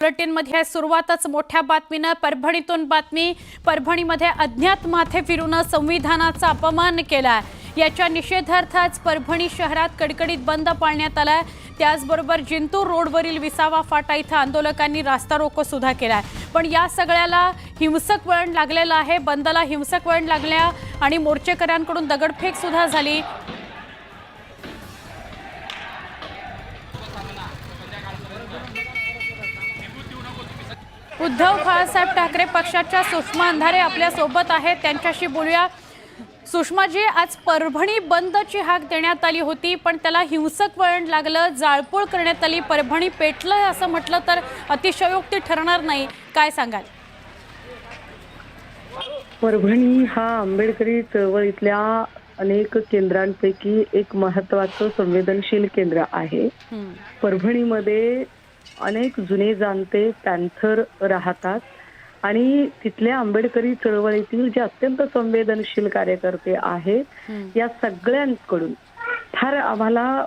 बुलेटिनमध्ये सुरुवातच मोठ्या बातमीनं परभणीतून बातमी। परभणीमध्ये अज्ञात माथे फिरून संविधानाचा अपमान केला। याच्या निषेधार्थच परभणी शहरात कडकडीत बंद पाळण्यात आला। त्याचबरोबर जिंतूर रोडवरील विसावा फाटा इथं आंदोलकांनी रास्ता रोको सुद्धा केला। पण या सगळ्याला हिंसक वळण लागलेलं आहे। बंदला हिंसक वळण लागल्या आणि मोर्चेकऱ्यांकडून दगडफेक सुद्धा झाली। उद्धव बाळासाहेब ठाकरे पक्षाच्या सुषमा अंधारे आपल्या सोबत आहेत, त्यांच्याशी बोलूया। सुषमाजी, आज परभणी बंदची हाक देण्यात आली होती, पण त्याला हिंसक वळण लागलं, जाळपोळ करण्यात आली, परभणी पेटलं असं म्हटलं तर अतिशयोक्ती ठरणार नाही, काय सांगाल? परभणी हा आंबेडकरी चळवळीतल्या अनेक केंद्रांपैकी एक महत्त्वाचं संवेदनशील केंद्र आहे। परभणीमध्ये अनेक जुने जाणते पॅन्थर राहतात आणि तिथल्या आंबेडकरी चळवळीतील जे अत्यंत संवेदनशील कार्यकर्ते आहेत, या सगळ्यांकडून फार आम्हाला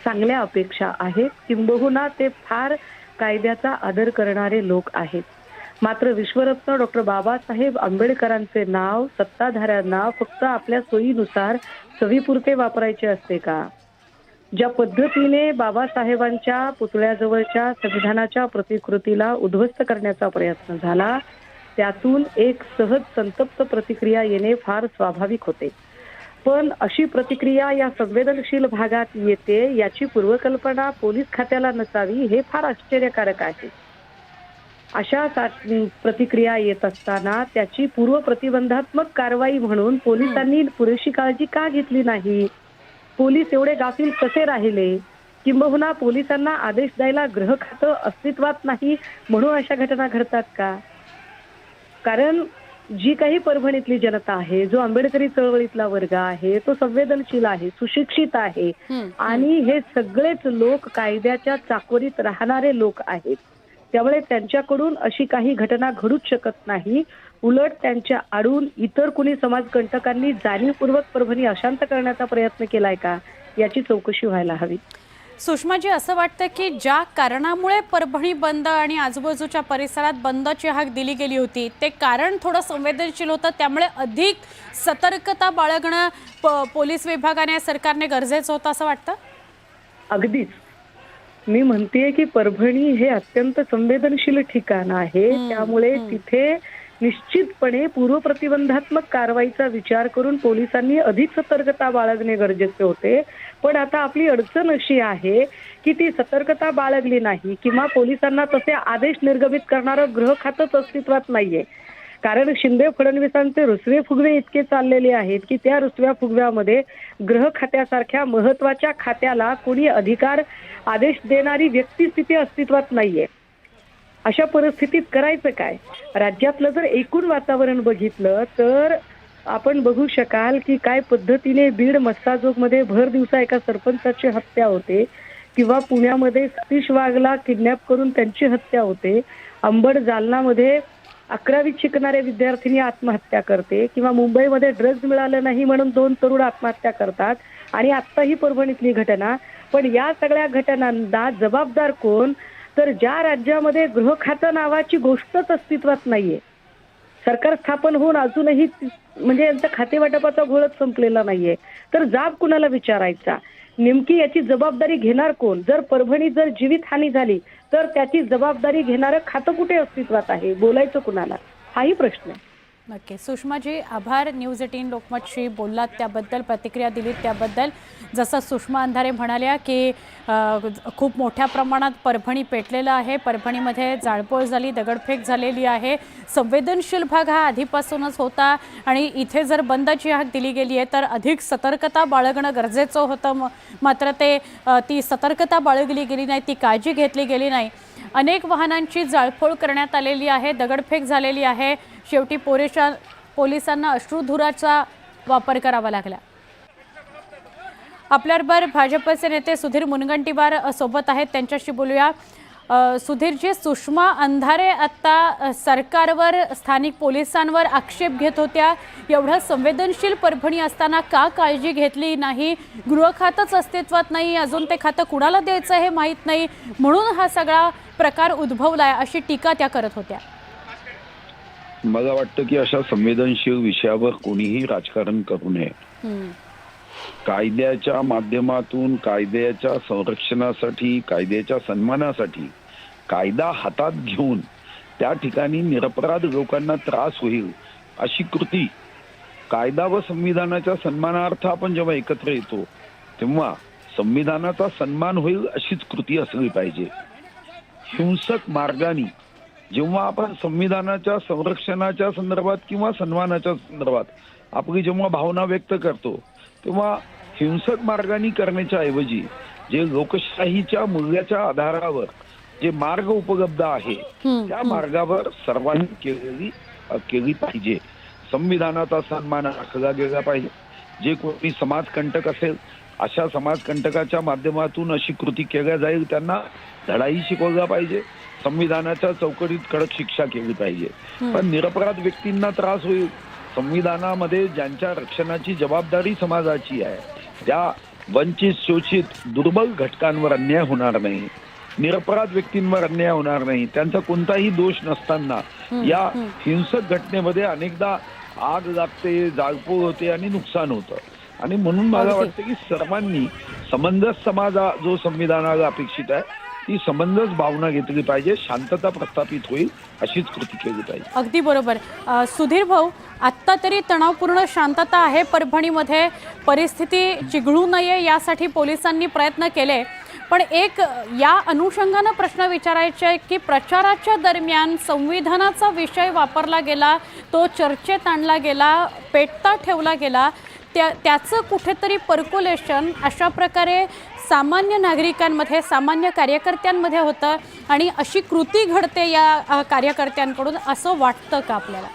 चांगल्या अपेक्षा आहेत। किंबहुना ते फार कायद्याचा आदर करणारे लोक आहेत। मात्र विश्वरत्न डॉक्टर बाबासाहेब आंबेडकरांचे नाव सत्ताधाऱ्यांना फक्त आपल्या सोयीनुसार चवीपुरते वापरायचे असते का? ज्या पद्धतीने बाबासाहेबांच्या पुतळ्याजवळच्या संविधानाच्या प्रतिकृतीला उद्ध्वस्त करण्याचा प्रयत्न झाला, त्यातून एक सहज संतप्त प्रतिक्रिया येणे फार स्वाभाविक होते। पण अशी प्रतिक्रिया या संवेदनशील भागात येते याची पूर्वकल्पना पोलीस खात्याला नसावी, हे फार आश्चर्यकारक आहे। अशा प्रतिक्रिया येत असताना त्याची पूर्व प्रतिबंधात्मक कारवाई म्हणून पोलिसांनी पुरेशी काळजी का घेतली नाही? पोलीस एवढे गाफील कसे राहिले? किंबहुना पोलिसांना आदेश द्यायला गृह खातं अस्तित्वात नाही म्हणून अशा घटना घडतात का? कारण जी काही परभणीतली जनता आहे, जो आंबेडकरी चळवळीतला वर्ग आहे, तो संवेदनशील आहे, सुशिक्षित आहे आणि हे सगळेच लोक कायद्याच्या चाकोरीत राहणारे लोक आहेत। त्यामुळे त्यांच्याकडून अशी काही घटना घडूच शकत नाही। उलट त्यांच्या आडून इतर कुणी समाजकंटकांनी जाणीवपूर्वक परभणी अशांत करण्याचा प्रयत्न केलाय का, याची चौकशी व्हायला हवी। सुषमाजी, असं वाटतं की ज्या कारणामुळे परभणी बंद आणि आजूबाजूच्या परिसरात बंदची हाक दिली गेली होती, ते कारण थोडं संवेदनशील होतं, त्यामुळे अधिक सतर्कता बाळगणं पोलीस विभागाने सरकारने गरजेचं होतं असं वाटतं? अगदीच। मी म्हणतेय की परभणी हे अत्यंत संवेदनशील ठिकाण आहे, त्यामुळे तिथे निश्चितपणे पूर्व प्रतिबंधात्मक कारवाईचा विचार करून पोलिसांनी अधिक सतर्कता बाळगणे गरजेचे होते। पण आता आपली अडचण अशी आहे की ती सतर्कता बाळगली नाही किंवा पोलिसांना तसे आदेश निर्गमित करणारं गृह खातंच अस्तित्वात नाहीये। कारण शिंदे फडणवीसांचे रुसवे फुगवे इतके चाललेले आहेत की त्या रुसव्या फुगव्यामध्ये गृह खात्यासारख्या महत्वाच्या खात्याला कोणी अधिकार आदेश देणारी व्यक्ती तिथे अस्तित्वात नाहीये। अशा परिस्थितीत करायचं काय? राज्यातलं जर एकूण वातावरण बघितलं तर आपण बघू शकाल की काय पद्धतीने बीड मस्साजोगमध्ये भर दिवसा एका सरपंचाची हत्या होते, किंवा पुण्यामध्ये सतीश वाघला किडनॅप करून त्यांची हत्या होते, अंबड जालनामध्ये 11वीत शिकणारे विद्यार्थिनी आत्महत्या करते, किंवा मुंबईमध्ये ड्रग्ज मिळालं नाही म्हणून 2 तरुण आत्महत्या करतात, आणि आता ही परभणीतली घटना। पण या सगळ्या घटनांना जबाबदार कोण? तर ज्या राज्यामध्ये गृह खातं नावाची गोष्टच अस्तित्वात नाहीये, सरकार स्थापन होऊन अजूनही म्हणजे यांचा खातेवाटपाचा घोळच संपलेला नाहीये, तर जाब कुणाला विचारायचा? नेमकी याची जबाबदारी घेणार कोण? जर परभणी जर जीवितहानी झाली तर त्याची जबाबदारी घेणारं खातं कुठे अस्तित्वात आहे? बोलायचं कुणाला? हाही प्रश्न आहे। नक्की। सुषमाजी, आभार न्यूज 18 लोकमतशी बोललात त्याबद्दल, प्रतिक्रिया दिलीत त्याबद्दल। जसं सुषमा अंधारे म्हणाल्या की खूप मोठ्या प्रमाणात परभणी पेटलेलं आहे, परभणीमध्ये जाळपोळ झाली, दगडफेक झालेली आहे, संवेदनशील भाग हा आधीपासूनच होता आणि इथे जर बंदची हाक दिली गेली आहे तर अधिक सतर्कता बाळगणं गरजेचं होतं, मात्र ती सतर्कता बाळगली गेली नाही, ती काळजी घेतली गेली नाही। अनेक वाहनांची जाळपोळ करण्यात आलेली आहे, दगडफेक झालेली आहे, शेवटी पोलिसांना अश्रुधुराचा वापर करावा लागला। आपल्याबरोबर भाजपचे नेते सुधीर मुनगंटीवार सोबत आहेत, त्यांच्याशी बोलूया। सुधीरजी, सुषमा अंधारे आता सरकारवर, स्थानिक पोलिसांवर आक्षेप घेत होत्या, एवढं संवेदनशील परभणी असताना का काळजी घेतली नाही? गृह खातंच अस्तित्वात नाही, अजून ते खातं कुणाला द्यायचं हे माहीत नाही, म्हणून हा सगळा प्रकार उद्भवलाय अशी टीका त्या करत होत्या. मला वाटतं की अशा संवेदनशील विषयावर कोणीही राजकारण करू नये. कायद्याच्या माध्यमातून कायद्याच्या संरक्षणासाठी, कायद्याच्या सन्मानासाठी कायदा हातात घेऊन त्या ठिकाणी निरपराध लोकांना त्रास होईल अशी कृती, कायदा व संविधानाच्या सन्मानार्थ आपण जेव्हा एकत्र येतो तेव्हा संविधानाचा सन्मान होईल अशीच कृती असली पाहिजे. हिंसक मार्गाने जेव्हा आपण संविधानाच्या संरक्षणाच्या संदर्भात किंवा सन्मानाच्या संदर्भात आपली जेव्हा भावना व्यक्त करतो तेव्हा हिंसक मार्गाने करण्याच्या ऐवजी जे लोकशाहीच्या मूल्याच्या आधारावर जे मार्ग उपलब्ध आहे त्या मार्गावर सर्वांनी केली पाहिजे. संविधानाचा सन्मान राखला गेला पाहिजे. जे कोणी समाजकंटक असेल अशा समाजकंटकाच्या माध्यमातून अशी कृती केल्या जाईल त्यांना धडाही शिकवला पाहिजे. संविधानाच्या चौकटीत कडक शिक्षा केली पाहिजे. पण निरपराध व्यक्तींना त्रास होईल. संविधानामध्ये ज्यांच्या रक्षणाची जबाबदारी समाजाची आहे त्या वंचित, शोषित, दुर्बल घटकांवर अन्याय होणार नाही, निरपराध व्यक्तींवर अन्याय होणार नाही. त्यांचा कोणताही दोष नसताना या हिंसक घटनेमध्ये अनेकदा आग लागते, जाळपोळ होते आणि नुकसान होतं. आणि म्हणून मला वाटतं की सर्वांनी समंजस समाज जो संविधानाला अपेक्षित आहे ती समंजस भावना घेतली पाहिजे. शांतता प्रस्थापित होईल अशीच कृती केली पाहिजे. अगदी बरोबर. सुधीर भाऊ, आत्ता तरी तणावपूर्ण शांतता आहे परभणीमध्ये. परिस्थिती चिघळू नये यासाठी पोलिसांनी प्रयत्न केले. पण एक या अनुषंगानं प्रश्न विचारायचे आहे की प्रचाराच्या दरम्यान संविधानाचा विषय वापरला गेला, तो चर्चेत आणला गेला, पेटता ठेवला गेला. त्याचं कुठेतरी पर्क्युलेशन अशा प्रकारे सामान्य नागरिकांमध्ये, सामान्य कार्यकर्त्यांमध्ये होतं आणि अशी कृती घडते या कार्यकर्त्यांकडून, असं वाटतं का आपल्याला?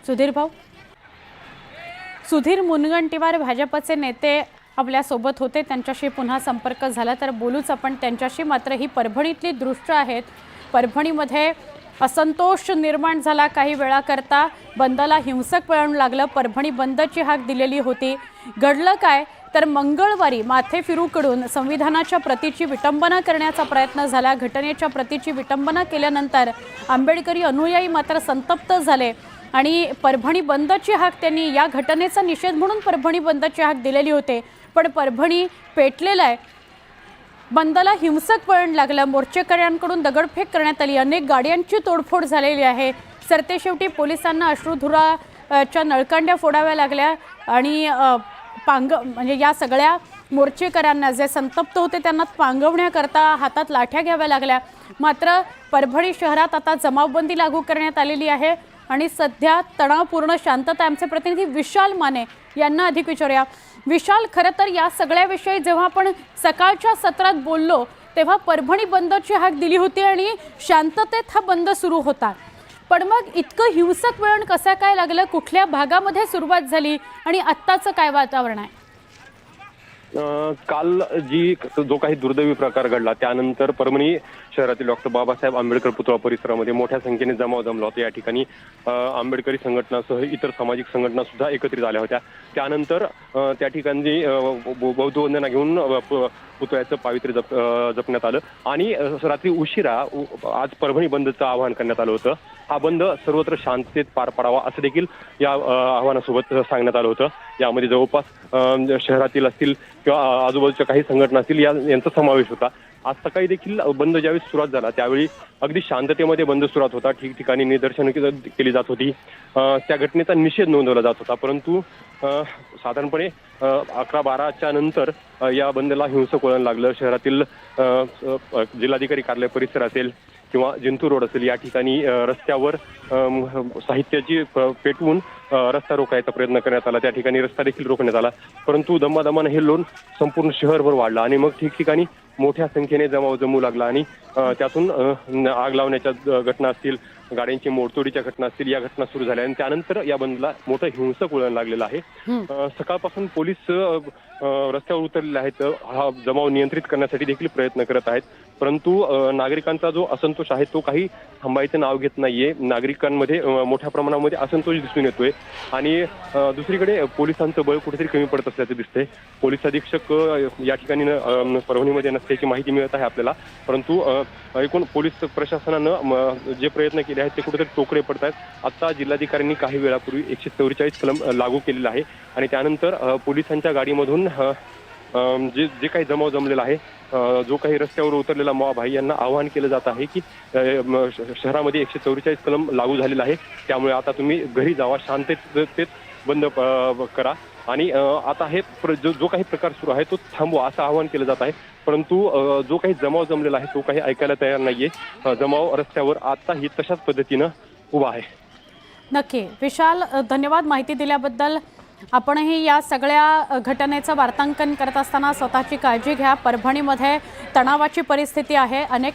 सुधीर भाऊ? सुधीर मुनगंटीवार भाजपचे नेते आपल्यासोबत होते, त्यांच्याशी पुन्हा संपर्क झाला तर बोलूच आपण त्यांच्याशी. मात्र ही परभणीतली दृश्य आहेत. परभणीमध्ये असंतोष निर्माण झाला काही वेळाकरता. बंदला हिंसक वळण लागलं. परभणी बंदची हाक दिलेली होती. घडलं काय तर मंगळवारी माथेफिरूकडून संविधानाच्या प्रतीची विटंबना करण्याचा प्रयत्न झाला. घटनेच्या प्रतीची विटंबना केल्यानंतर आंबेडकरी अनुयायी मात्र संतप्त झाले आणि परभणी बंदची हाक, त्यांनी या घटनेचा निषेध म्हणून परभणी बंदची हाक दिलेली होते. पण परभणी पेटलेलं आहे. बंदला हिंसक वळण लागलं. मोर्चेकऱ्यांकडून दगडफेक करण्यात आली. अनेक गाड्यांची तोडफोड झालेली आहे. सरतेशेवटी पोलिसांना अश्रुधुराच्या नळकांड्या फोडाव्या लागल्या आणि म्हणजे या सगळ्या मोर्चेकऱ्यांना जे संतप्त होते त्यांना पांगवण्याकरता हातात लाठ्या घ्याव्या लागल्या. मात्र परभणी शहरात आता जमावबंदी लागू करण्यात आलेली आहे आणि सध्या तणावपूर्ण शांतता. आमचे प्रतिनिधी विशाल माने यांना अधिक विचारूया. विशाल, खरं तर या सगळ्याविषयी जेव्हा आपण सकाळच्या सत्रात बोललो तेव्हा परभणी बंदची हाक दिली होती आणि शांततेत हा बंद सुरू होता. पण मग इतकं हिंसक वळण कसं काय लागलं? कुठल्या भागामध्ये सुरुवात झाली आणि आत्ताचं काय वातावरण आहे? काल जो काही दुर्दैवी प्रकार घडला त्यानंतर परभणी शहरातील डॉक्टर बाबासाहेब आंबेडकर पुतळा परिसरामध्ये मोठ्या संख्येने जमाव जमला होता. या ठिकाणी आंबेडकरी संघटनासह इतर सामाजिक संघटना सुद्धा एकत्रित आल्या होत्या. त्यानंतर त्या ठिकाणी बौद्ध वंदना घेऊन पुतळ्याचं पावित्र्य जपण्यात आलं आणि रात्री उशिरा आज परभणी बंदचं आवाहन करण्यात आलं होतं. हा बंद सर्वत्र शांततेत पार पाडावा असं देखील या आव्हानासोबत सांगण्यात आलं होतं. यामध्ये जवळपास शहरातील असतील किंवा आजूबाजूच्या काही संघटना असतील यांचा समावेश होता. आज सकाळी देखील बंद ज्यावेळी सुरुवात झाला त्यावेळी अगदी शांततेमध्ये बंद सुरुवात होता. ठिकठिकाणी निदर्शनं केली जात होती. त्या घटनेचा निषेध नोंदवला जात होता. परंतु साधारणपणे 11-12च्या नंतर या बंदला हिंसक वळण लागलं. शहरातील जिल्हाधिकारी कार्यालय परिसर असेल किंवा जिंतूर रोड असेल या ठिकाणी रस्त्यावर साहित्याची पेटवून रस्ता रोखायचा प्रयत्न करण्यात आला. त्या ठिकाणी रस्ता देखील रोखण्यात आला. परंतु दमादमानं हे लोण संपूर्ण शहरभर वाढलं आणि मग ठिकठिकाणी मोठ्या संख्येने जमाव जमू लागला आणि त्यातून आग लावण्याच्या घटना असतील, गाड्यांची मोडतोडीच्या घटना असतील या घटना सुरू झाल्या आणि त्यानंतर या बंदला मोठं हिंसक वळण लागलेलं आहे. सकाळपासून पोलीस रस्त्यावर उतरलेले आहेत. हा जमाव नियंत्रित करण्यासाठी देखील प्रयत्न करत आहेत, परंतु नागरिकांचा जो असंतोष आहे तो काही थांबायचं नाव घेत नाहीये. नागरिकांमध्ये मोठ्या प्रमाणामध्ये असंतोष दिसून येतोय आणि दुसरीकडे पोलिसांचं बळ कुठेतरी कमी पडत असल्याचं दिसतंय. पोलीस अधीक्षक या ठिकाणी परभणीमध्ये नसल्याची माहिती मिळत आहे आपल्याला, परंतु एकूण पोलीस प्रशासनानं जे प्रयत्न केले आहेत ते कुठेतरी टोकरे पडत आहेत. आता जिल्हाधिकाऱ्यांनी काही वेळापूर्वी 144 कलम लागू केलेला आहे आणि त्यानंतर पोलिसांच्या गाडीमधून जे काही जमाव जमलेला आहे, जो काही रस्त्यावर उतरलेला मॉब आहे, यांना आवाहन केलं जात आहे की शहरामध्ये 144 कलम लागू झालेला आहे, त्यामुळे आता तुम्ही घरी जावा, शांततेत बंद करा आणि आता हे जो काही प्रकार सुरू आहे तो थांबवा असं आवाहन केलं जात आहे. परंतु जो काही जमाव जमलेला आहे तो काही ऐकायला तयार नाहीये. जमाव रस्त्यावर आताही तशाच पद्धतीनं उभा आहे. नक्की विशाल, धन्यवाद माहिती दिल्याबद्दल. आपणही या सगळ्या घटनेचं वार्तांकन करत असताना स्वतःची काळजी घ्या. परभणीमध्ये तणावाची परिस्थिती आहे. अनेक